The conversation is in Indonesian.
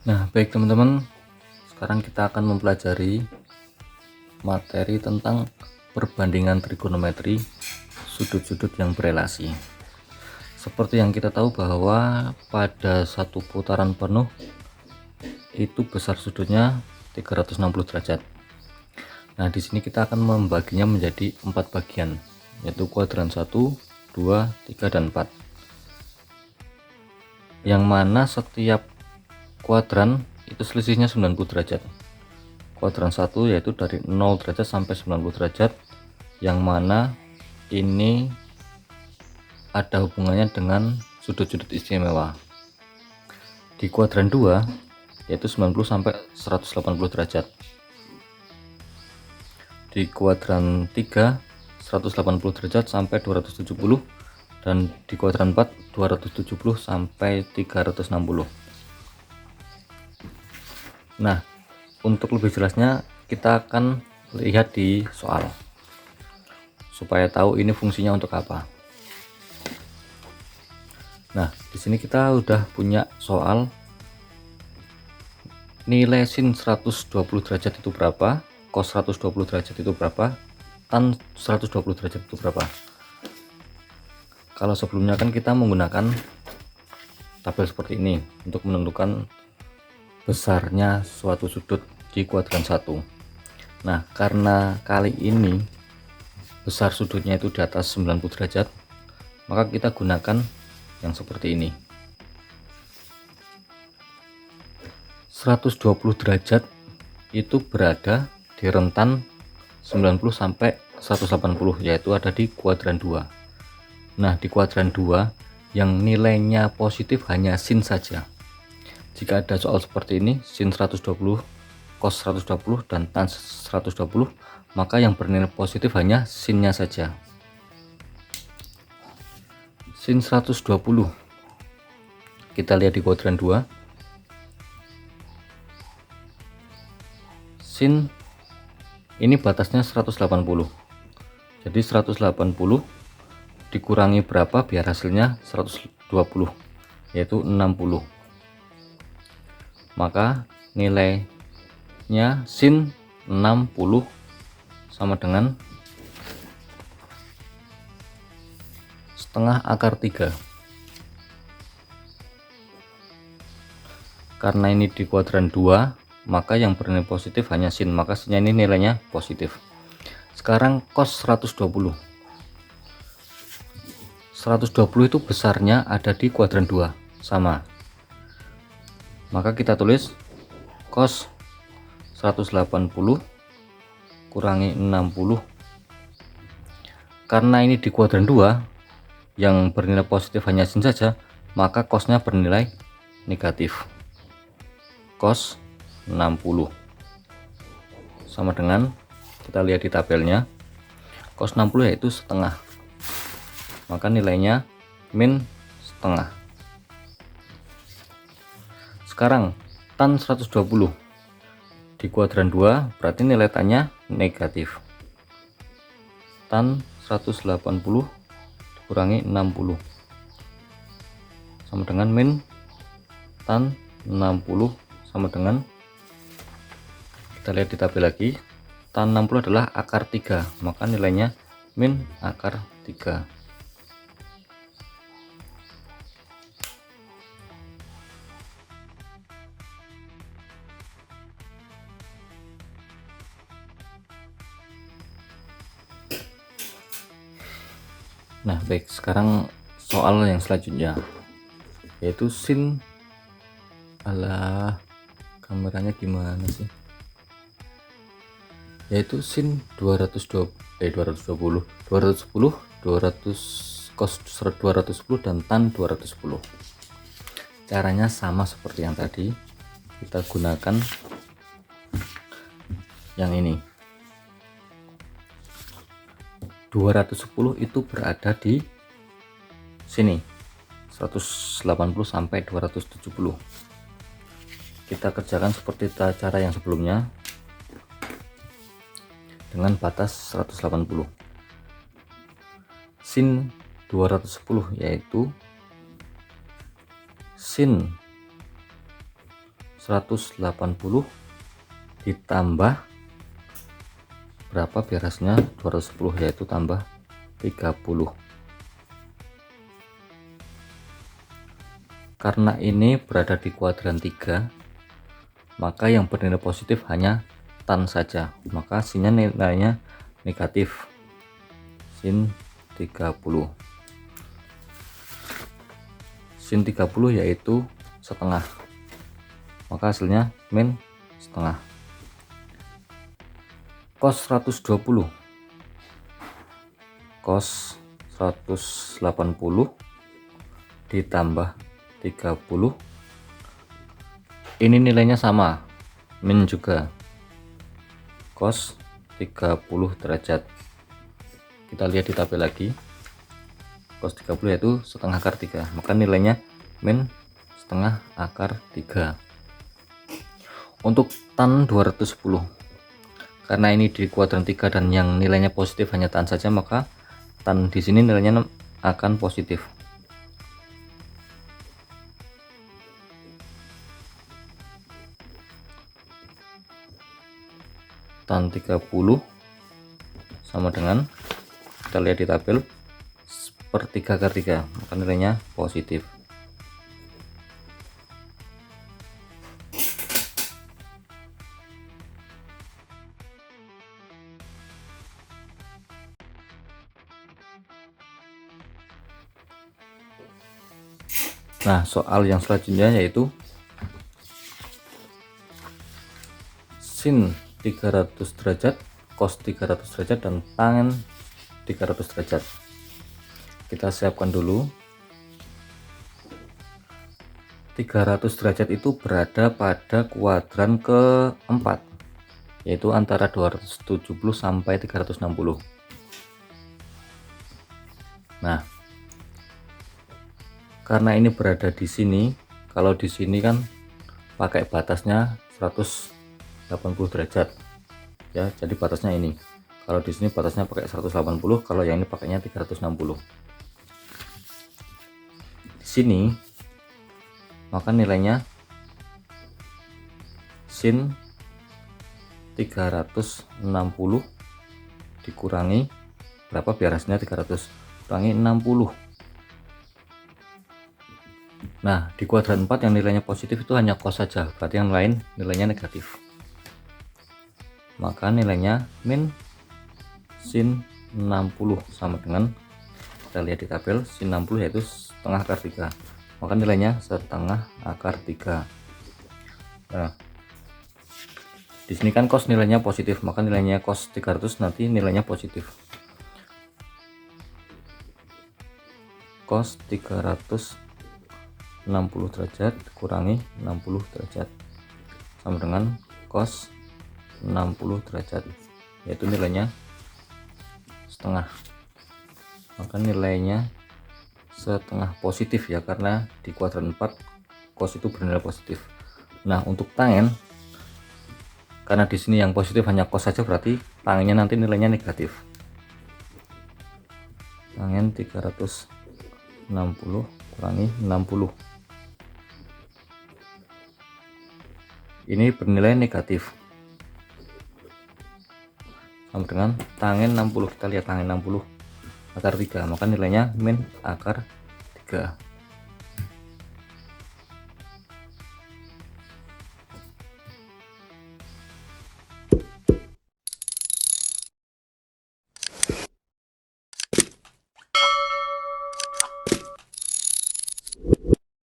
Nah, baik teman-teman, sekarang kita akan mempelajari materi tentang perbandingan trigonometri sudut-sudut yang berelasi. Seperti yang kita tahu bahwa pada satu putaran penuh itu besar sudutnya 360 derajat. Nah, di sini kita akan membaginya menjadi 4 bagian, yaitu kuadran 1, 2, 3, dan 4. Yang mana setiap kuadran itu selisihnya 90 derajat. Kuadran 1 yaitu dari 0 derajat sampai 90 derajat, yang mana ini ada hubungannya dengan sudut-sudut istimewa. Di kuadran 2 yaitu 90 sampai 180 derajat. Di kuadran 3 180 derajat sampai 270, dan di kuadran 4 270 sampai 360. Nah, untuk lebih jelasnya kita akan lihat di soal supaya tahu ini fungsinya untuk apa. Nah, di sini kita udah punya soal nilai sin 120 derajat itu berapa, cos 120 derajat itu berapa, tan 120 derajat itu berapa. Kalau sebelumnya kan kita menggunakan tabel seperti ini untuk menentukan besarnya suatu sudut di kuadran 1. Nah, karena kali ini besar sudutnya itu di atas 90 derajat, maka kita gunakan yang seperti ini. 120 derajat itu berada di rentan 90 sampai 180, yaitu ada di kuadran 2. Nah, di kuadran 2 yang nilainya positif hanya sin saja. Jika ada soal seperti ini, sin 120, cos 120, dan tan 120, maka yang bernilai positif hanya sinnya saja. Sin 120 kita lihat di kuadran 2. Sin ini batasnya 180. Jadi 180 dikurangi berapa biar hasilnya 120, yaitu 60. Maka nilainya sin 60 sama dengan setengah akar 3. Karena ini di kuadran 2, maka yang bernilai positif hanya sin, maka sinnya ini nilainya positif. Sekarang cos 120 itu besarnya ada di kuadran 2, sama. Maka kita tulis cos 180 kurangi 60. Karena ini di kuadran 2 yang bernilai positif hanya sin saja, maka cosnya bernilai negatif. Cos 60 sama dengan, kita lihat di tabelnya, cos 60 yaitu setengah, maka nilainya min setengah. Sekarang tan 120 di kuadran 2 berarti nilai tannya negatif. Tan 180 dikurangi 60 sama dengan min tan 60 sama dengan, kita lihat di tabel lagi, tan 60 adalah akar 3, maka nilainya min akar 3. Nah, baik, sekarang soal yang selanjutnya yaitu sin, kameranya gimana sih, yaitu sin 210 cos 210 dan tan 210. Caranya sama seperti yang tadi, kita gunakan yang ini. 210 itu berada di sini, 180 sampai 270. Kita kerjakan seperti cara yang sebelumnya dengan batas 180. Sin 210 yaitu sin 180 ditambah berapa biar hasilnya 210, yaitu tambah 30. Karena ini berada di kuadran 3, maka yang bernilai positif hanya tan saja, maka sinnya nilainya negatif, sin 30. Sin 30 yaitu setengah, maka hasilnya min setengah. Cos 120, cos 180 ditambah 30, ini nilainya sama, min juga, cos 30 derajat. Kita lihat di tabel lagi, cos 30 yaitu setengah akar 3, maka nilainya min setengah akar 3. Untuk tan 210, karena ini di kuadran 3 dan yang nilainya positif hanya tan saja, maka tan di sini nilainya akan positif. Tan 30 sama dengan, kita lihat di tabel, per 3 akar 3, maka nilainya positif. Nah, soal yang selanjutnya yaitu sin 300 derajat, cos 300 derajat, dan tan 300 derajat. Kita siapkan dulu. 300 derajat itu berada pada kuadran keempat, yaitu antara 270 sampai 360. Nah, karena ini berada di sini, kalau di sini kan pakai batasnya 180 derajat ya, jadi batasnya ini. Kalau di sini batasnya pakai 180, kalau yang ini pakainya 360. Di sini maka nilainya sin 360 dikurangi berapa biar hasilnya 300 kurangi 60. Nah, di kuadran 4 yang nilainya positif itu hanya cos saja, berarti yang lain nilainya negatif. Maka nilainya min sin 60 sama dengan, kita lihat di tabel, sin 60 yaitu setengah akar 3, maka nilainya setengah akar 3. Nah, di sini kan cos nilainya positif, maka nilainya cos 300 nanti nilainya positif. Cos 360 derajat kurangi 60 derajat sama dengan cos 60 derajat, yaitu nilainya setengah, maka nilainya setengah positif ya, karena di kuadran 4 cos itu bernilai positif. Nah, untuk tan, karena di sini yang positif hanya cos saja, berarti tannya nanti nilainya negatif. Tan 360 kurangi 60, ini bernilai negatif sama dengan tan 60. Kita lihat tan 60 akar 3, maka nilainya min akar 3.